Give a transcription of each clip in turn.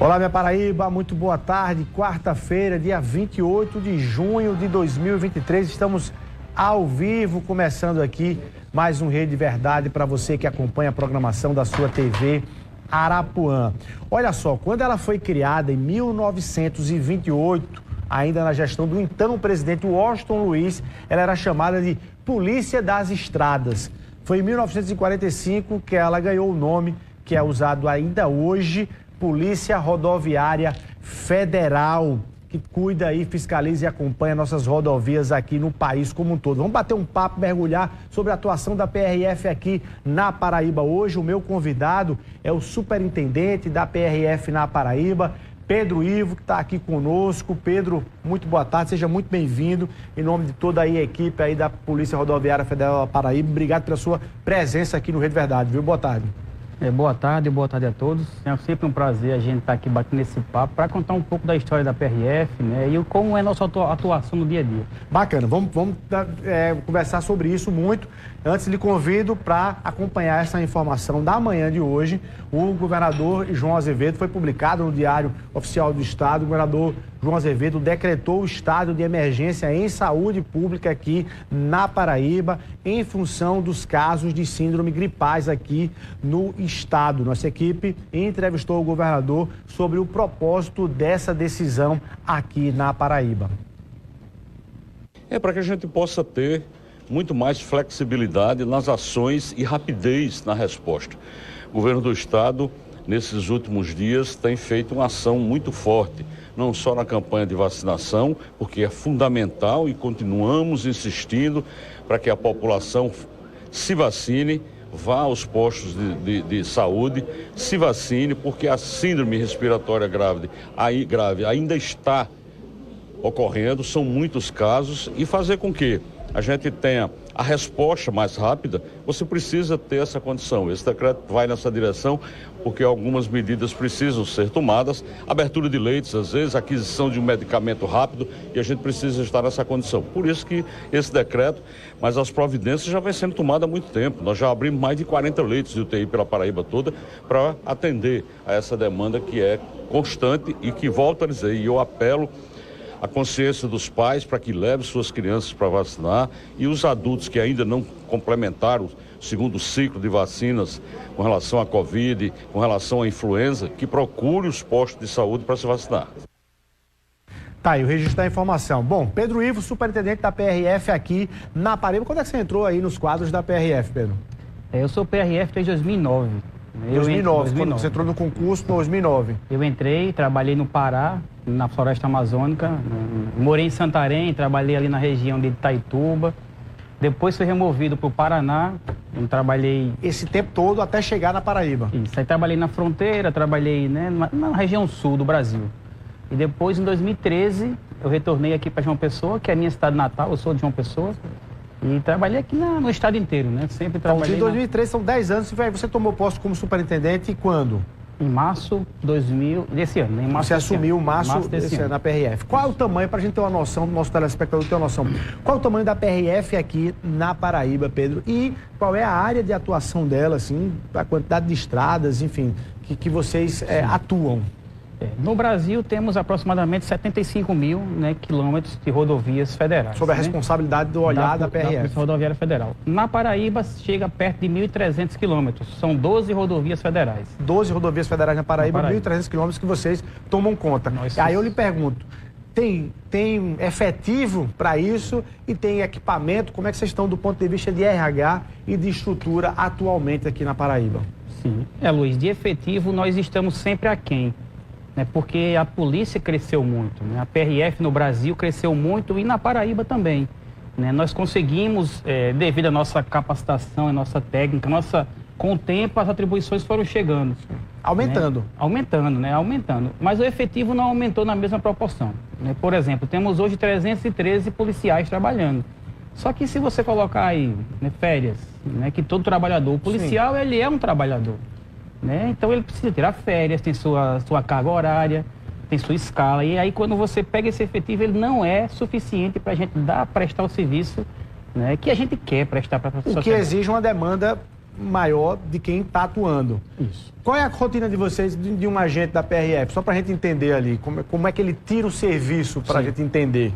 Olá, minha Paraíba, muito boa tarde. Quarta-feira, dia 28 de junho de 2023. Estamos ao vivo, começando aqui mais um Rede Verdade para você que acompanha a programação da sua TV Arapuã. Olha só, quando ela foi criada em 1928, ainda na gestão do então presidente Washington Luiz, ela era chamada de Polícia das Estradas. Foi em 1945 que ela ganhou o nome que é usado ainda hoje, Polícia Rodoviária Federal, que cuida e fiscaliza e acompanha nossas rodovias aqui no país como um todo. Vamos bater um papo, mergulhar sobre a atuação da PRF aqui na Paraíba hoje. O meu convidado é o superintendente da PRF na Paraíba, Pedro Ivo, que está aqui conosco. Pedro, muito boa tarde, seja muito bem-vindo. Em nome de toda a equipe aí da Polícia Rodoviária Federal da Paraíba, obrigado pela sua presença aqui no Rede Verdade, viu? Boa tarde. Boa tarde a todos. É sempre um prazer a gente estar aqui batendo esse papo para contar um pouco da história da PRF, né, e como é a nossa atuação no dia a dia. Bacana, vamos conversar sobre isso muito. Antes, lhe convido para acompanhar essa informação da manhã de hoje. O governador João Azevedo, foi publicado no Diário Oficial do Estado, o governador João Azevedo decretou o estado de emergência em saúde pública aqui na Paraíba, em função dos casos de síndrome gripais aqui no estado. Nossa equipe entrevistou o governador sobre o propósito dessa decisão aqui na Paraíba. É para que a gente possa ter muito mais flexibilidade nas ações e rapidez na resposta. O governo do estado, nesses últimos dias, tem feito uma ação muito forte, não só na campanha de vacinação, porque é fundamental e continuamos insistindo para que a população se vacine, vá aos postos de saúde, se vacine, porque a síndrome respiratória grave ainda está ocorrendo, são muitos casos, e fazer com que a gente tenha a resposta mais rápida, você precisa ter essa condição. Esse decreto vai nessa direção porque algumas medidas precisam ser tomadas, abertura de leitos, às vezes, aquisição de um medicamento rápido, e a gente precisa estar nessa condição. Por isso que esse decreto, mas as providências já vem sendo tomadas há muito tempo. Nós já abrimos mais de 40 leitos de UTI pela Paraíba toda para atender a essa demanda que é constante e que, volto a dizer, e eu apelo a consciência dos pais para que levem suas crianças para vacinar, e os adultos que ainda não complementaram o segundo ciclo de vacinas com relação à Covid, com relação à influenza, que procure os postos de saúde para se vacinar. Tá aí o registro da informação. Bom, Pedro Ivo, superintendente da PRF aqui na Paraíba. Quando é que você entrou aí nos quadros da PRF, Pedro? Eu sou PRF desde 2009. 2009, quando você entrou no concurso em 2009. Eu entrei, trabalhei no Pará, na Floresta Amazônica, morei em Santarém, trabalhei ali na região de Itaituba. Depois fui removido para o Paraná, trabalhei... Esse tempo todo até chegar na Paraíba? Isso, aí trabalhei na fronteira, trabalhei, né, na região sul do Brasil. E depois, em 2013, eu retornei aqui para João Pessoa, que é a minha cidade natal, eu sou de João Pessoa. E trabalhei aqui no estado inteiro, né? Sempre trabalhei. Em 2003, são 10 anos, você tomou posse como superintendente quando? Em março desse ano. Em março você assumiu em março desse ano na PRF. Qual é o tamanho, para a gente ter uma noção, do nosso telespectador ter uma noção, qual é o tamanho da PRF aqui na Paraíba, Pedro? E qual é a área de atuação dela, assim, a quantidade de estradas, enfim, que vocês atuam? No Brasil, temos aproximadamente 75 mil, né, quilômetros de rodovias federais. Sob a responsabilidade do olhar da PRF. Da Polícia Rodoviária Federal. Na Paraíba, chega perto de 1.300 quilômetros. São 12 rodovias federais. 12 rodovias federais na Paraíba. 1.300 quilômetros que vocês tomam conta. Aí eu lhe pergunto, tem efetivo para isso e tem equipamento? Como é que vocês estão do ponto de vista de RH e de estrutura atualmente aqui na Paraíba? Sim. Luiz, de efetivo nós estamos sempre aquém. Porque a polícia cresceu muito, né? A PRF no Brasil cresceu muito e na Paraíba também, né? Nós conseguimos, devido à nossa capacitação, à nossa técnica, com o tempo as atribuições foram chegando. Aumentando. Né? Aumentando. Mas o efetivo não aumentou na mesma proporção, né? Por exemplo, temos hoje 313 policiais trabalhando. Só que se você colocar aí, né, férias, né, que todo trabalhador, o policial, ele é um trabalhador. Né? Então ele precisa tirar férias, tem sua carga horária, tem sua escala. E aí quando você pega esse efetivo, ele não é suficiente para a gente prestar o serviço, né, que a gente quer prestar para a sociedade. O que exige uma demanda maior de quem está atuando. Isso. Qual é a rotina de vocês, de um agente da PRF? Só para a gente entender ali, como é que ele tira o serviço para a gente entender?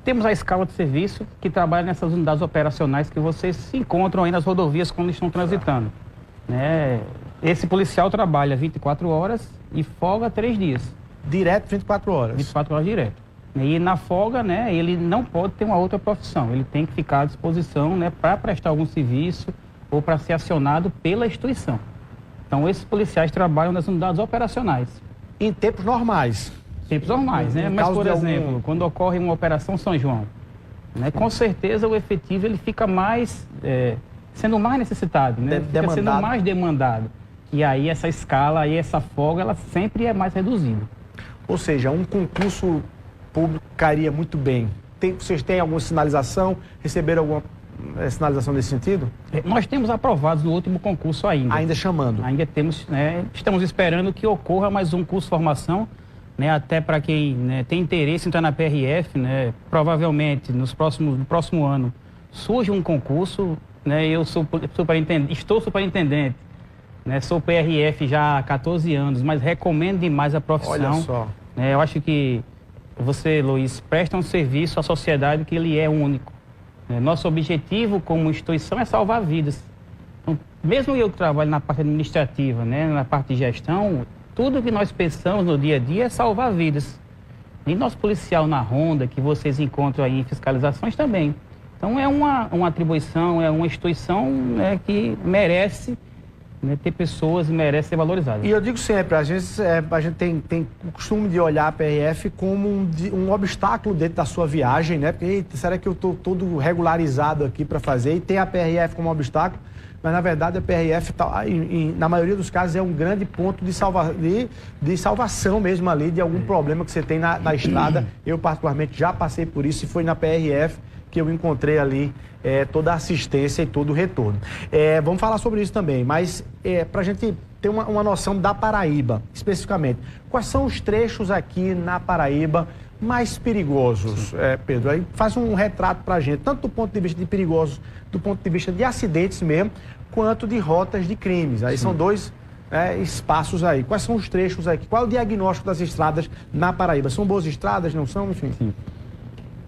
Temos a escala de serviço que trabalha nessas unidades operacionais que vocês se encontram aí nas rodovias quando estão transitando. Né? Esse policial trabalha 24 horas e folga 3 dias. Direto 24 horas? 24 horas direto. E na folga, né, ele não pode ter uma outra profissão. Ele tem que ficar à disposição, né, para prestar algum serviço ou para ser acionado pela instituição. Então, esses policiais trabalham nas unidades operacionais. Em tempos normais? Tempos normais, né? Mas, por exemplo, quando ocorre uma operação São João, né, com certeza o efetivo ele fica mais, sendo mais necessitado, né? Fica sendo mais demandado. E aí essa escala, aí essa folga, ela sempre é mais reduzida. Ou seja, um concurso público cairia muito bem. Vocês têm alguma sinalização? Receberam alguma sinalização nesse sentido? Nós temos aprovados no último concurso ainda. Ainda chamando? Ainda temos, né, estamos esperando que ocorra mais um curso de formação, né, até para quem, né, tem interesse em entrar na PRF, né, provavelmente no próximo ano surge um concurso, né, eu sou estou superintendente, né, sou PRF já há 14 anos, mas recomendo demais a profissão. Olha só. Né, eu acho que você, Luiz, presta um serviço à sociedade que ele é único. Nosso objetivo como instituição é salvar vidas. Então, mesmo eu que trabalho na parte administrativa, né, na parte de gestão, tudo que nós pensamos no dia a dia é salvar vidas. E nosso policial na ronda, que vocês encontram aí em fiscalizações também. Então é uma atribuição, é uma instituição, né, que merece, né, ter pessoas e merece ser valorizada. E eu digo sempre, a gente tem o costume de olhar a PRF como um obstáculo dentro da sua viagem, né? Porque será que eu estou todo regularizado aqui para fazer? E tem a PRF como obstáculo, mas na verdade a PRF, na maioria dos casos, é um grande ponto de salvação mesmo ali, de algum problema que você tem na estrada. Eu particularmente já passei por isso e foi na PRF que eu encontrei ali toda a assistência e todo o retorno. Vamos falar sobre isso também, mas para a gente ter uma noção da Paraíba, especificamente, quais são os trechos aqui na Paraíba mais perigosos, Pedro? Aí faz um retrato para a gente, tanto do ponto de vista de perigosos, do ponto de vista de acidentes mesmo, quanto de rotas de crimes. Aí são dois espaços aí. Quais são os trechos aqui? Qual é o diagnóstico das estradas na Paraíba? São boas estradas, não são? Enfim. Sim.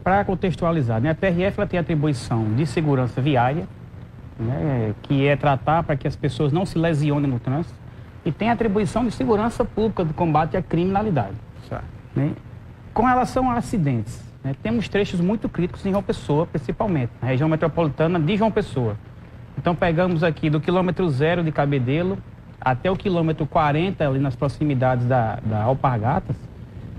Para contextualizar, né, a PRF ela tem a atribuição de segurança viária, né, que é tratar para que as pessoas não se lesionem no trânsito, e tem a atribuição de segurança pública do combate à criminalidade. Né? Com relação a acidentes, né, temos trechos muito críticos em João Pessoa, principalmente, na região metropolitana de João Pessoa. Então pegamos aqui do quilômetro 0 de Cabedelo até o quilômetro 40, ali nas proximidades da Alpargatas,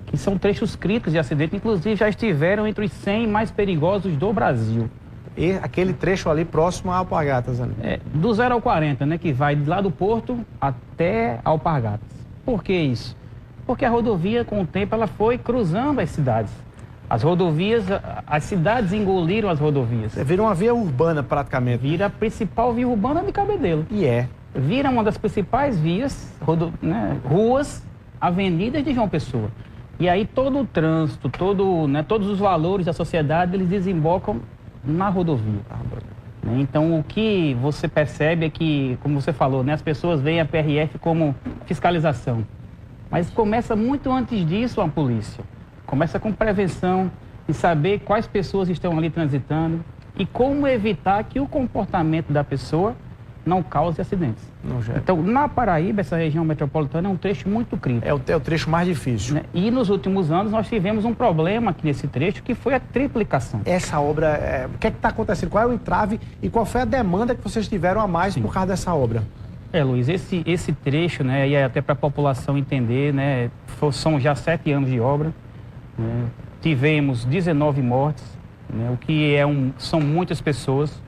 que são trechos críticos de acidente, inclusive já estiveram entre os 100 mais perigosos do Brasil. E aquele trecho ali próximo a Alpargatas, né? Do 0 ao 40, né, que vai lá do Porto até Alpargatas. Por que isso? Porque a rodovia, com o tempo, ela foi cruzando as cidades. As cidades engoliram as rodovias. Vira uma via urbana, praticamente. Vira a principal via urbana de Cabedelo. Vira uma das principais vias, ruas, avenidas de João Pessoa. E aí todo o trânsito, todos os valores da sociedade, eles desembocam na rodovia. Então, o que você percebe é que, como você falou, né, as pessoas veem a PRF como fiscalização. Mas começa muito antes disso a polícia. Começa com prevenção, em saber quais pessoas estão ali transitando e como evitar que o comportamento da pessoa não cause acidentes. Então, na Paraíba, essa região metropolitana é um trecho muito crítico. É o trecho mais difícil. Né? E nos últimos anos nós tivemos um problema aqui nesse trecho, que foi a triplicação. Essa obra, o que é que está acontecendo? Qual é o entrave e qual foi a demanda que vocês tiveram a mais por causa dessa obra? Luiz, esse trecho, né, e até para a população entender, né, são já 7 anos de obra, né, tivemos 19 mortes, né, o que são muitas pessoas.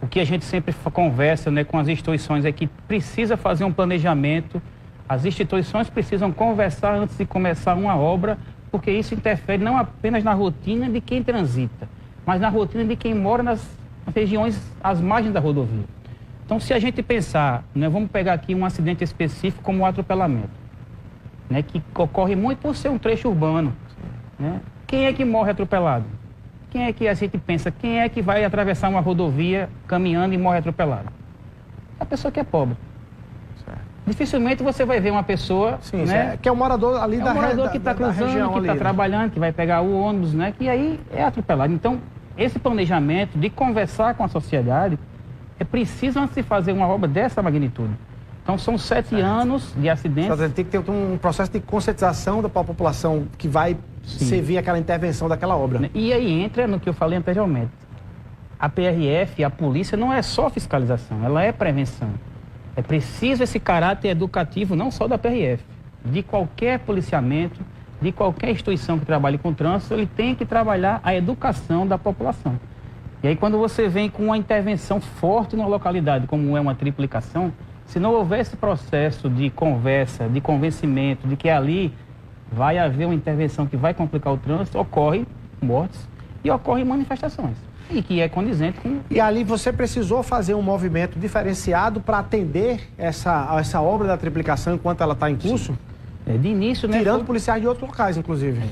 O que a gente sempre conversa, né, com as instituições é que precisa fazer um planejamento, as instituições precisam conversar antes de começar uma obra, porque isso interfere não apenas na rotina de quem transita, mas na rotina de quem mora nas regiões, às margens da rodovia. Então, se a gente pensar, né, vamos pegar aqui um acidente específico como o atropelamento, né, que ocorre muito por ser um trecho urbano. Né? Quem é que morre atropelado? Quem é que a gente pensa? Quem é que vai atravessar uma rodovia caminhando e morre atropelado? a pessoa que é pobre. Dificilmente você vai ver uma pessoa, sim, né, que é um morador ali da região. É um morador que está cruzando, que está trabalhando, que vai pegar o ônibus, né, que aí é atropelado. Então, esse planejamento de conversar com a sociedade é preciso antes de fazer uma obra dessa magnitude. Então, são 7 anos de acidentes. Tem que ter um processo de conscientização da população que vai servir aquela intervenção daquela obra. E aí entra no que eu falei anteriormente. A PRF, a polícia, não é só fiscalização, ela é prevenção. É preciso esse caráter educativo, não só da PRF, de qualquer policiamento, de qualquer instituição que trabalhe com trânsito, ele tem que trabalhar a educação da população. E aí quando você vem com uma intervenção forte numa localidade, como é uma triplicação, se não houver esse processo de conversa, de convencimento, de que ali vai haver uma intervenção que vai complicar o trânsito, ocorre mortes e ocorrem manifestações. E que é condizente com... E ali você precisou fazer um movimento diferenciado para atender essa obra da triplicação enquanto ela está em curso? De início, né? Tirando policiais de outros locais, inclusive.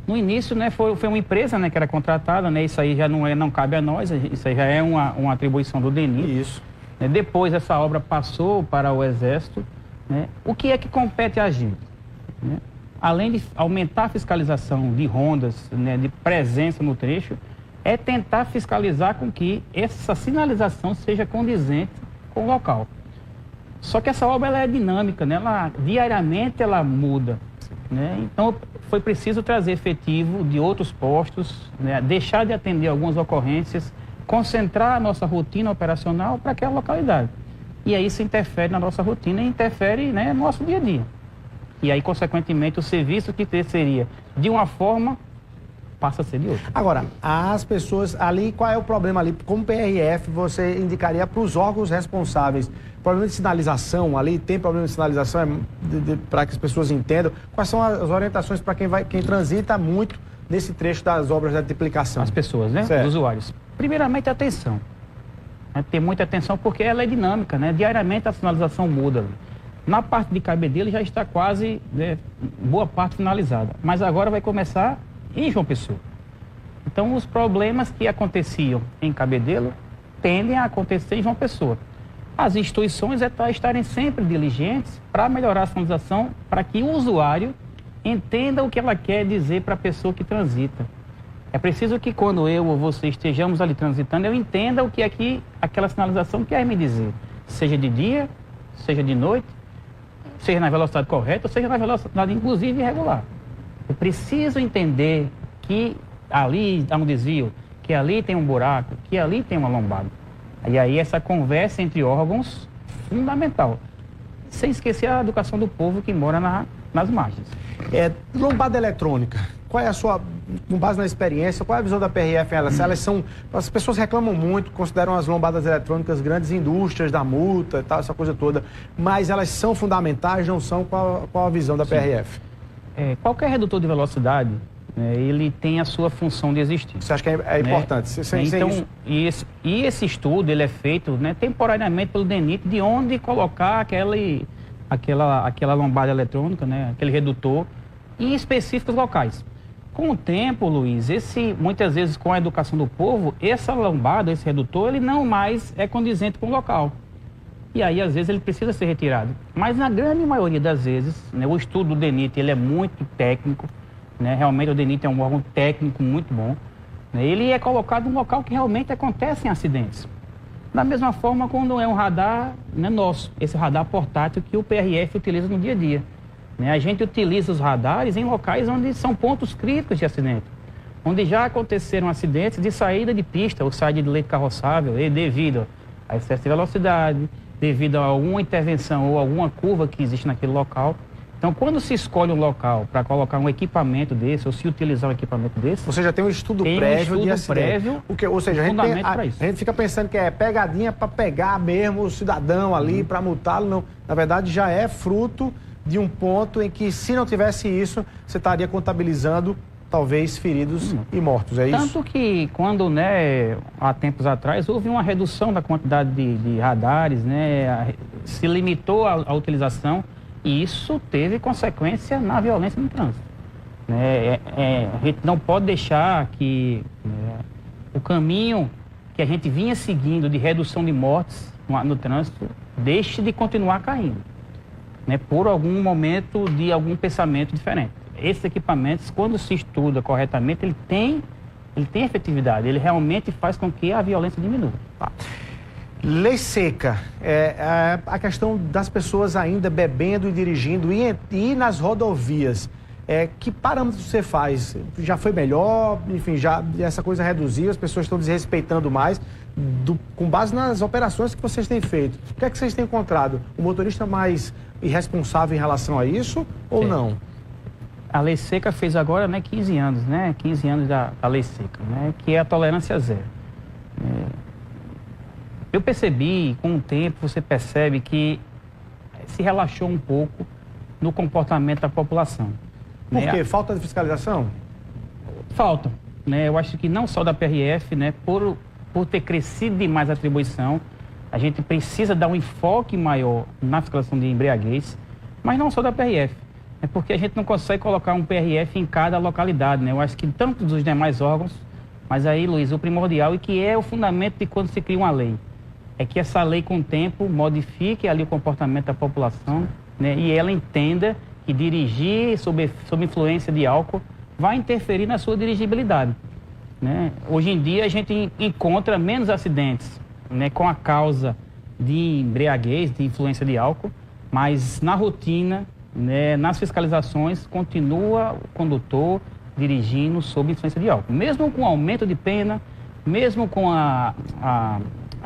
No início, né, foi uma empresa, né, que era contratada, né? Isso aí já não cabe a nós, isso aí já é uma atribuição do DENIT. Isso. Depois essa obra passou para o Exército, né? O que é que compete a gente? Né? Além de aumentar a fiscalização de rondas, né, de presença no trecho, é tentar fiscalizar com que essa sinalização seja condizente com o local. Só que essa obra ela é dinâmica, né? Diariamente ela muda. Né? Então foi preciso trazer efetivo de outros postos, né? Deixar de atender algumas ocorrências, concentrar a nossa rotina operacional para aquela localidade. E aí isso interfere na nossa rotina e interfere, né, no nosso dia a dia. E aí, consequentemente, o serviço que seria de uma forma passa a ser de outra. Agora, as pessoas ali, qual é o problema ali? Como PRF, você indicaria para os órgãos responsáveis? Problema de sinalização ali, tem problema de sinalização para que as pessoas entendam? Quais são as orientações para quem transita muito nesse trecho das obras da triplicação? As pessoas, né? Certo. Os usuários. Primeiramente, atenção. Ter muita atenção porque ela é dinâmica, né? Diariamente a sinalização muda. Na parte de Cabedelo já está quase, né, boa parte finalizada. Mas agora vai começar em João Pessoa. Então, os problemas que aconteciam em Cabedelo tendem a acontecer em João Pessoa. As instituições estarem sempre diligentes para melhorar a sinalização, para que o usuário entenda o que ela quer dizer para a pessoa que transita. É preciso que quando eu ou você estejamos ali transitando, eu entenda o que é que aquela sinalização quer me dizer. Seja de dia, seja de noite, seja na velocidade correta, seja na velocidade inclusive irregular. Eu preciso entender que ali há um desvio, que ali tem um buraco, que ali tem uma lombada. E aí essa conversa entre órgãos, fundamental. Sem esquecer a educação do povo que mora nas margens. Lombada eletrônica, qual é a sua, com base na experiência, qual é a visão da PRF? As pessoas reclamam muito, consideram as lombadas eletrônicas grandes indústrias da multa e tal, essa coisa toda, mas elas são fundamentais, não são? Qual a visão da PRF? Qualquer redutor de velocidade, ele tem a sua função de existir. Você acha que é importante? Então, esse estudo ele é feito, né, temporariamente pelo DENIT, de onde colocar aquela lombada eletrônica, né, aquele redutor, em específicos locais. Com o tempo, Luiz, muitas vezes com a educação do povo, essa lombada, esse redutor, ele não mais é condizente com o local. E aí, às vezes, ele precisa ser retirado. Mas, na grande maioria das vezes, né, o estudo do DENIT ele é muito técnico, né, realmente o DENIT é um órgão técnico muito bom, né, ele é colocado em um local que realmente acontecem acidentes. Da mesma forma, quando é um radar, né, nosso, esse radar portátil que o PRF utiliza no dia a dia. Né, a gente utiliza os radares em locais onde são pontos críticos de acidente, onde já aconteceram acidentes de saída de pista ou saída de leito carroçável devido a excesso de velocidade, devido a alguma intervenção ou alguma curva que existe naquele local. Então, quando se escolhe um local para colocar um equipamento desse, ou se utilizar um equipamento desse... Você já tem um estudo prévio de acidente. Ou seja, a gente fica pensando que é pegadinha para pegar mesmo o cidadão ali, para multá-lo. Não. Na verdade, já é fruto de um ponto em que, se não tivesse isso, você estaria contabilizando talvez feridos e mortos, é isso? Tanto que quando, né, há tempos atrás, houve uma redução da quantidade de radares, né, se limitou a utilização e isso teve consequência na violência no trânsito. A gente não pode deixar que o caminho que a gente vinha seguindo de redução de mortes no trânsito deixe de continuar caindo, né, por algum momento de algum pensamento diferente. Esses equipamentos, quando se estuda corretamente, ele tem efetividade, ele realmente faz com que a violência diminua. Tá. Lei seca, a questão das pessoas ainda bebendo e dirigindo e nas rodovias. Que parâmetros você faz? Já foi melhor? Enfim, já essa coisa reduziu, as pessoas estão desrespeitando mais, com base nas operações que vocês têm feito. O que é que vocês têm encontrado? O motorista mais irresponsável em relação a isso ou não? A Lei Seca fez agora, né, 15 anos, né? 15 anos da Lei Seca, né? Que é a tolerância zero. Eu percebi, com o tempo, você percebe que se relaxou um pouco no comportamento da população. Por quê? Falta de fiscalização? Falta, né? Eu acho que não só da PRF, né? Por ter crescido demais a atribuição, a gente precisa dar um enfoque maior na fiscalização de embriaguez, mas não só da PRF. É porque a gente não consegue colocar um PRF em cada localidade, né? Eu acho que tanto dos demais órgãos, mas aí, Luiz, o primordial e que é o fundamento de quando se cria uma lei, é que essa lei, com o tempo, modifique ali o comportamento da população, né? E ela entenda que dirigir sob influência de álcool vai interferir na sua dirigibilidade, né? Hoje em dia a gente encontra menos acidentes, né, com a causa de embriaguez, de influência de álcool, mas na rotina, né, nas fiscalizações, continua o condutor dirigindo sob influência de álcool. Mesmo com o aumento de pena, mesmo com a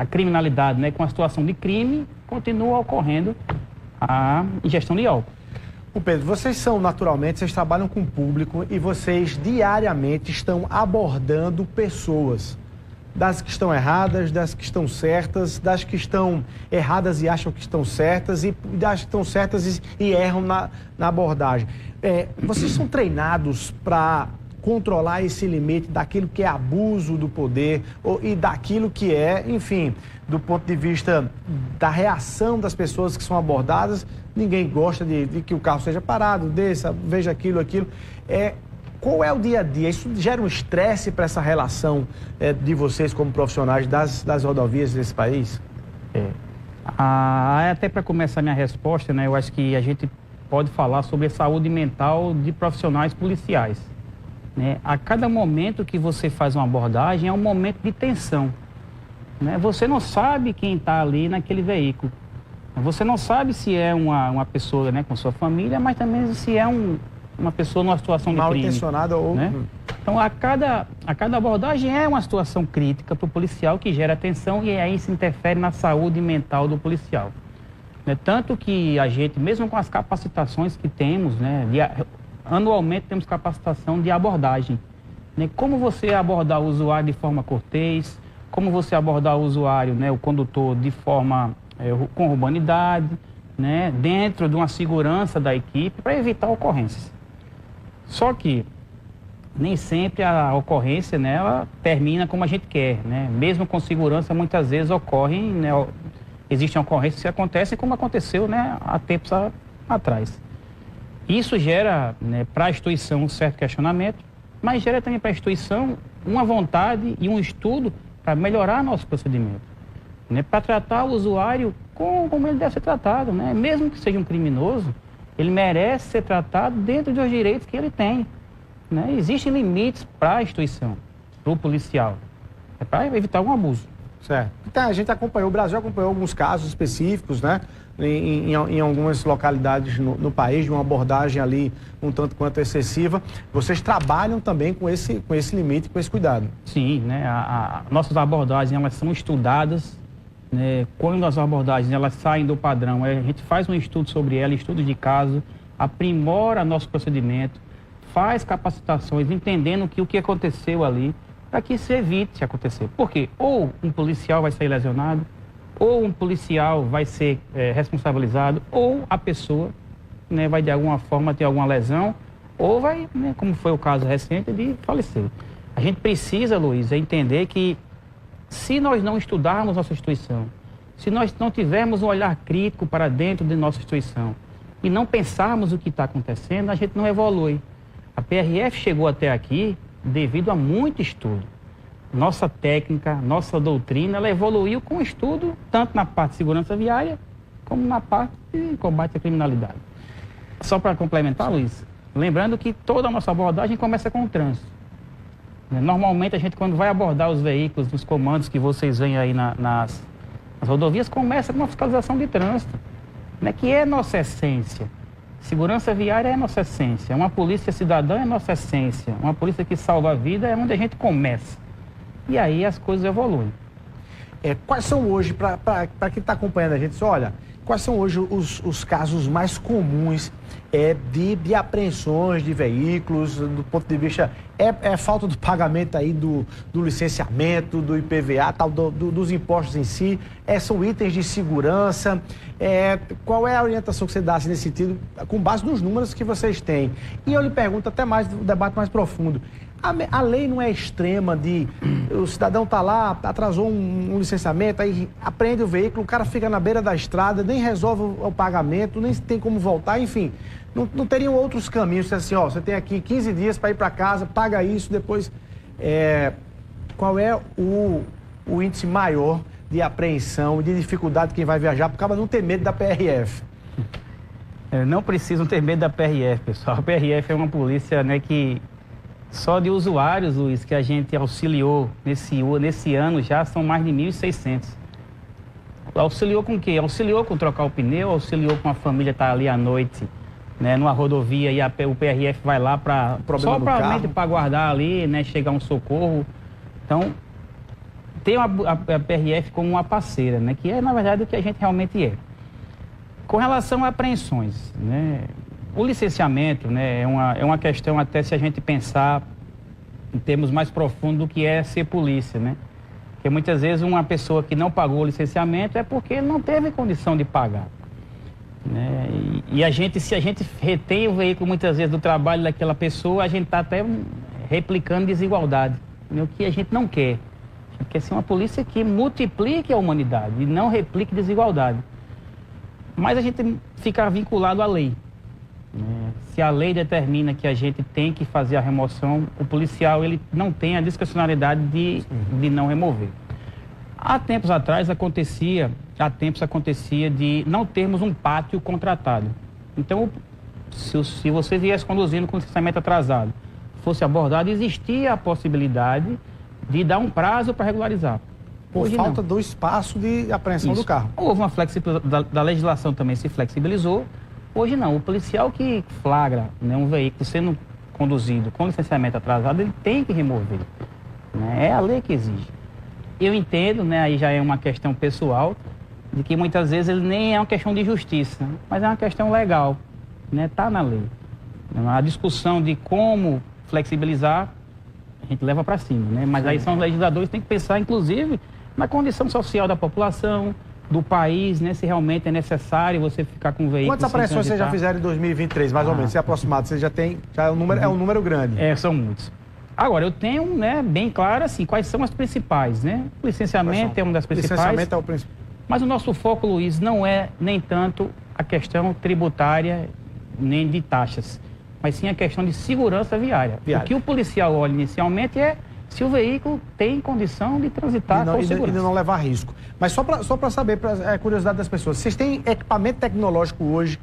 criminalidade, né, com a situação de crime, continua ocorrendo a ingestão de álcool. O Pedro, vocês trabalham com o público e vocês diariamente estão abordando pessoas, das que estão erradas, das que estão certas, das que estão erradas e acham que estão certas e das que estão certas e erram na abordagem. Vocês são treinados para controlar esse limite daquilo que é abuso do poder e daquilo que é, enfim, do ponto de vista da reação das pessoas que são abordadas. Ninguém gosta de que o carro seja parado, veja aquilo. Qual é o dia a dia? Isso gera um estresse para essa relação de vocês como profissionais das rodovias desse país? Até para começar a minha resposta, né, eu acho que a gente pode falar sobre a saúde mental de profissionais policiais, né? A cada momento que você faz uma abordagem é um momento de tensão, né? Você não sabe quem está ali naquele veículo. Você não sabe se é uma pessoa, né, com sua família, mas também se é uma pessoa numa situação de crime. Mal intencionada ou... Né? Então, a cada abordagem é uma situação crítica para o policial que gera tensão e aí se interfere na saúde mental do policial. Né? Tanto que a gente, mesmo com as capacitações que temos, né, anualmente temos capacitação de abordagem. Né? Como você abordar o usuário de forma cortês, como você abordar o usuário, né, o condutor, de forma com urbanidade, né, dentro de uma segurança da equipe para evitar ocorrências. Só que nem sempre a ocorrência, né, ela termina como a gente quer, né? Mesmo com segurança, muitas vezes ocorrem, né, existem ocorrências que acontecem como aconteceu, né, há tempos atrás. Isso gera, né, para a instituição um certo questionamento, mas gera também para a instituição uma vontade e um estudo para melhorar nosso procedimento, né, para tratar o usuário como ele deve ser tratado, né? Mesmo que seja um criminoso, ele merece ser tratado dentro dos direitos que ele tem, né? Existem limites para a instituição, para o policial, para evitar um abuso. Certo. Então, a gente acompanhou, o Brasil acompanhou alguns casos específicos, né? Em algumas localidades no país, de uma abordagem ali um tanto quanto excessiva. Vocês trabalham também com esse limite, com esse cuidado. Sim, né? Nossas abordagens, elas são estudadas, né? Quando as abordagens elas saem do padrão, a gente faz um estudo sobre ela, estudo de caso, aprimora nosso procedimento, faz capacitações, entendendo que o que aconteceu ali, para que se evite acontecer. Por quê? Ou um policial vai sair lesionado, ou um policial vai ser responsabilizado, ou a pessoa, né, vai de alguma forma ter alguma lesão, ou vai, né, como foi o caso recente, de falecer. A gente precisa, Luiz, entender que se nós não estudarmos nossa instituição, se nós não tivermos um olhar crítico para dentro de nossa instituição e não pensarmos o que está acontecendo, a gente não evolui. A PRF chegou até aqui devido a muito estudo, nossa técnica, nossa doutrina, ela evoluiu com o estudo, tanto na parte de segurança viária, como na parte de combate à criminalidade. Só para complementar, Luiz, lembrando que toda a nossa abordagem começa com o trânsito. Normalmente a gente, quando vai abordar os veículos nos comandos que vocês veem aí nas rodovias, começa com uma fiscalização de trânsito, né, que é nossa essência. Segurança viária é nossa essência, uma polícia cidadã é nossa essência, uma polícia que salva a vida é onde a gente começa. E aí as coisas evoluem. Quais são hoje, para quem está acompanhando a gente, olha, quais são hoje os casos mais comuns de apreensões de veículos, do ponto de vista, falta do pagamento aí do licenciamento, do IPVA, tal, dos impostos em si, são itens de segurança, qual é a orientação que você dá assim, nesse sentido, com base nos números que vocês têm? E eu lhe pergunto até mais, um debate mais profundo, a lei não é extrema de o cidadão está lá, atrasou um licenciamento, aí apreende o veículo, o cara fica na beira da estrada, nem resolve o pagamento, nem tem como voltar, enfim. Não teriam outros caminhos, assim, ó, você tem aqui 15 dias para ir para casa, paga isso, depois... qual é o índice maior de apreensão, de dificuldade de quem vai viajar, por causa de não ter medo da PRF? Não precisam ter medo da PRF, pessoal. A PRF é uma polícia, né, que... Só de usuários, Luiz, que a gente auxiliou nesse ano já são mais de 1.600. Auxiliou com o quê? Auxiliou com trocar o pneu, auxiliou com a família estar ali à noite, né, numa rodovia e o PRF vai lá para guardar ali, né, chegar um socorro. Então, tem a PRF como uma parceira, né, que é, na verdade, o que a gente realmente é. Com relação a apreensões, né, o licenciamento, né, é uma questão até se a gente pensar em termos mais profundos do que é ser polícia, né? Porque muitas vezes uma pessoa que não pagou o licenciamento é porque não teve condição de pagar, né? E se a gente retém o veículo muitas vezes do trabalho daquela pessoa, a gente está até replicando desigualdade, né? O que a gente não quer. A gente quer ser uma polícia que multiplique a humanidade e não replique desigualdade. Mas a gente fica vinculado à lei. Se a lei determina que a gente tem que fazer a remoção, o policial ele não tem a discricionalidade de não remover. Há tempos acontecia de não termos um pátio contratado. Então, se você viesse conduzindo com licenciamento atrasado, fosse abordado, existia a possibilidade de dar um prazo para regularizar. Por falta do espaço de apreensão do carro. Houve uma flexibilização, da legislação também se flexibilizou. Hoje não, o policial que flagra, né, um veículo sendo conduzido com licenciamento atrasado, ele tem que remover, né? É a lei que exige. Eu entendo, né, aí já é uma questão pessoal, de que muitas vezes ele nem é uma questão de justiça, mas é uma questão legal, né? Está na lei. A discussão de como flexibilizar, a gente leva para cima, né? Mas aí são os legisladores que têm que pensar, inclusive, na condição social da população, do país, né? Se realmente é necessário você ficar com o veículo. Quantas apreensões vocês já fizeram em 2023, mais ou menos? Se é aproximado, você já tem, é um número grande. São muitos. Agora, eu tenho, né, bem claro, assim, quais são as principais, né? O licenciamento é uma das principais. Licenciamento é o principal. Mas o nosso foco, Luiz, não é nem tanto a questão tributária, nem de taxas, mas sim a questão de segurança viária. O que o policial olha inicialmente é se o veículo tem condição de transitar com segurança. E não levar risco. Mas só para saber, para curiosidade das pessoas, vocês têm equipamento tecnológico hoje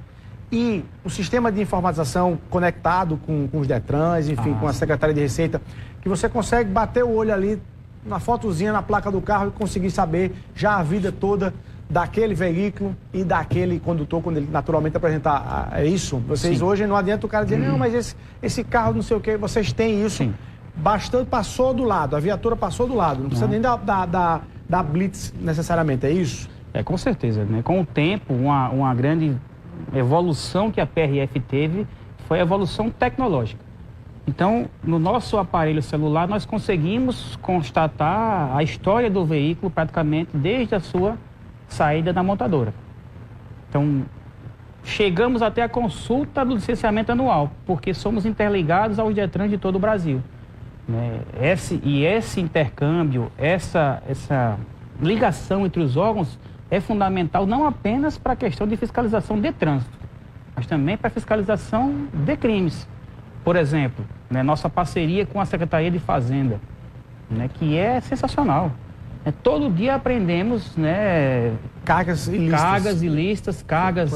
e o sistema de informatização conectado com os Detrans, enfim, com a Secretaria de Receita, que você consegue bater o olho ali na fotozinha, na placa do carro e conseguir saber já a vida toda daquele veículo e daquele condutor, quando ele naturalmente apresentar. É isso? Vocês hoje não adianta o cara dizer, não, mas esse carro não sei o quê, vocês têm isso. Sim. Bastante passou do lado, a viatura passou do lado, não precisa nem da blitz necessariamente, é isso? Com certeza, né? Com o tempo, uma grande evolução que a PRF teve foi a evolução tecnológica. Então, no nosso aparelho celular, nós conseguimos constatar a história do veículo praticamente desde a sua saída da montadora. Então, chegamos até a consulta do licenciamento anual, porque somos interligados aos Detrans de todo o Brasil. Esse intercâmbio, essa ligação entre os órgãos é fundamental não apenas para a questão de fiscalização de trânsito, mas também para a fiscalização de crimes. Por exemplo, nossa parceria com a Secretaria de Fazenda. né, que é sensacional. Todo dia aprendemos, né, cargas ilícitas, cargas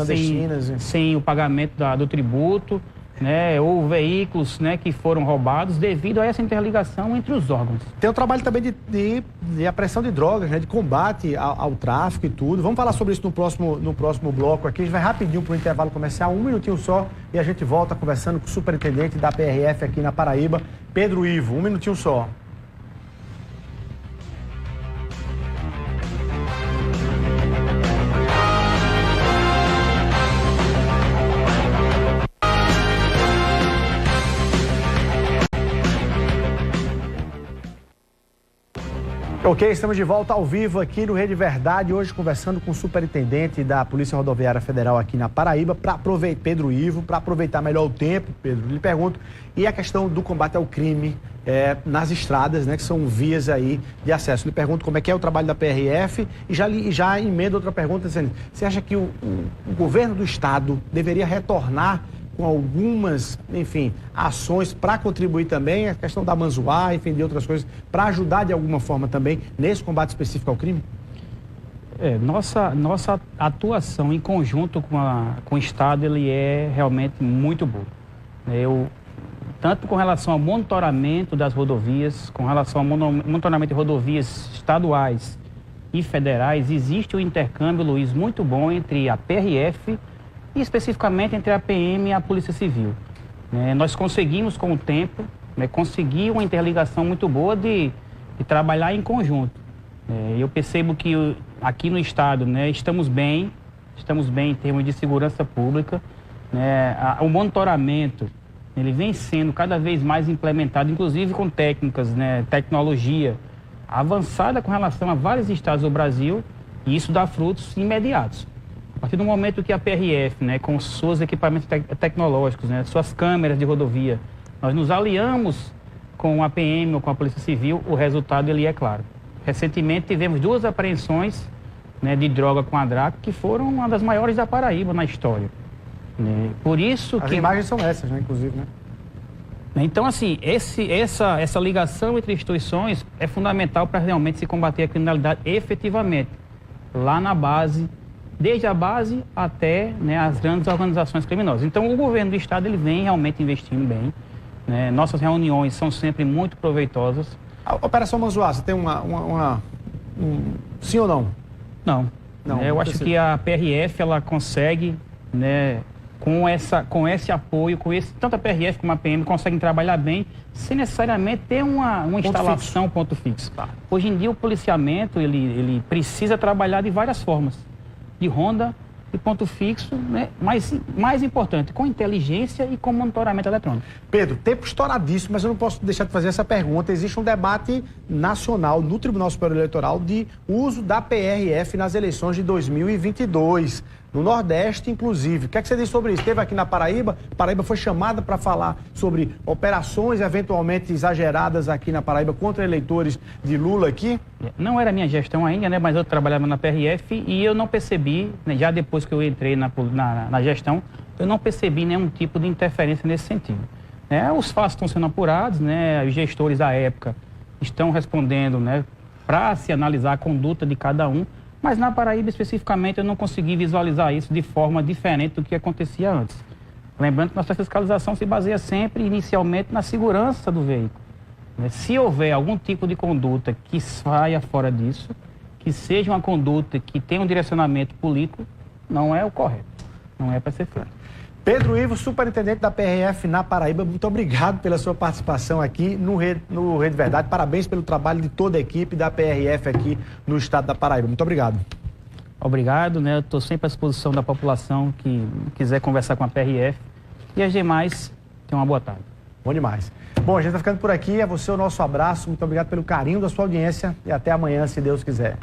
sem o pagamento do tributo, né, ou veículos, né, que foram roubados devido a essa interligação entre os órgãos. Tem o trabalho também de apreensão de drogas, né, de combate ao tráfico e tudo. Vamos falar sobre isso no próximo bloco aqui. A gente vai rapidinho para o intervalo comercial, 1 minutinho só, e a gente volta conversando com o superintendente da PRF aqui na Paraíba, Pedro Ivo. 1 minutinho só. Ok, estamos de volta ao vivo aqui no Rede Verdade, hoje conversando com o superintendente da Polícia Rodoviária Federal aqui na Paraíba, Pedro Ivo, para aproveitar melhor o tempo, Pedro, lhe pergunto, e a questão do combate ao crime nas estradas, né, que são vias aí de acesso. Lhe pergunto como é que é o trabalho da PRF e já emendo outra pergunta, dizendo, você acha que o governo do estado deveria retornar com algumas, enfim, ações para contribuir também, a questão da Manzoá, enfim, de outras coisas, para ajudar de alguma forma também nesse combate específico ao crime? Nossa atuação em conjunto com o Estado, ele é realmente muito boa. Tanto com relação ao monitoramento das rodovias, com relação ao monitoramento de rodovias estaduais e federais, existe um intercâmbio, Luiz, muito bom entre a PRF e especificamente entre a PM e a Polícia Civil. Nós conseguimos, com o tempo, conseguir uma interligação muito boa de trabalhar em conjunto. Eu percebo que aqui no Estado, estamos bem em termos de segurança pública. O monitoramento, ele vem sendo cada vez mais implementado, inclusive com técnicas, tecnologia avançada com relação a vários estados do Brasil, e isso dá frutos imediatos. A partir do momento que a PRF, com seus equipamentos tecnológicos, suas câmeras de rodovia, nós nos aliamos com a PM ou com a Polícia Civil, o resultado ele é claro. Recentemente tivemos 2 apreensões de droga com a Draco, que foram uma das maiores da Paraíba na história. Por isso As imagens são essas, inclusive, Então, assim, essa ligação entre instituições é fundamental para realmente se combater a criminalidade efetivamente, lá na base, desde a base até as grandes organizações criminosas. Então, o governo do estado ele vem realmente investindo bem. Nossas reuniões são sempre muito proveitosas. A Operação Manzoá, você tem sim ou não? Não. Eu acho que a PRF ela consegue, com esse apoio, tanto a PRF como a PM conseguem trabalhar bem, sem necessariamente ter uma instalação ponto fixo. Tá. Hoje em dia o policiamento ele precisa trabalhar de várias formas. De ronda, de ponto fixo, mas mais importante, com inteligência e com monitoramento eletrônico. Pedro, tempo estouradíssimo, mas eu não posso deixar de fazer essa pergunta. Existe um debate nacional no Tribunal Superior Eleitoral de uso da PRF nas eleições de 2022. No Nordeste, inclusive. O que é que você diz sobre isso? Esteve aqui na Paraíba, Paraíba foi chamada para falar sobre operações eventualmente exageradas aqui na Paraíba contra eleitores de Lula aqui? Não era minha gestão ainda, mas eu trabalhava na PRF e eu não percebi, já depois que eu entrei na gestão, eu não percebi nenhum tipo de interferência nesse sentido. Os fatos estão sendo apurados, os gestores da época estão respondendo, para se analisar a conduta de cada um. Mas na Paraíba, especificamente, eu não consegui visualizar isso de forma diferente do que acontecia antes. Lembrando que nossa fiscalização se baseia sempre, inicialmente, na segurança do veículo. Se houver algum tipo de conduta que saia fora disso, que seja uma conduta que tenha um direcionamento político, não é o correto. Não é para ser feito. Pedro Ivo, superintendente da PRF na Paraíba, muito obrigado pela sua participação aqui no Rede Verdade. Parabéns pelo trabalho de toda a equipe da PRF aqui no estado da Paraíba. Muito obrigado. Obrigado, eu estou sempre à disposição da população que quiser conversar com a PRF. E as demais, tenham uma boa tarde. Bom demais. Bom, a gente está ficando por aqui. É você o nosso abraço. Muito obrigado pelo carinho da sua audiência e até amanhã, se Deus quiser.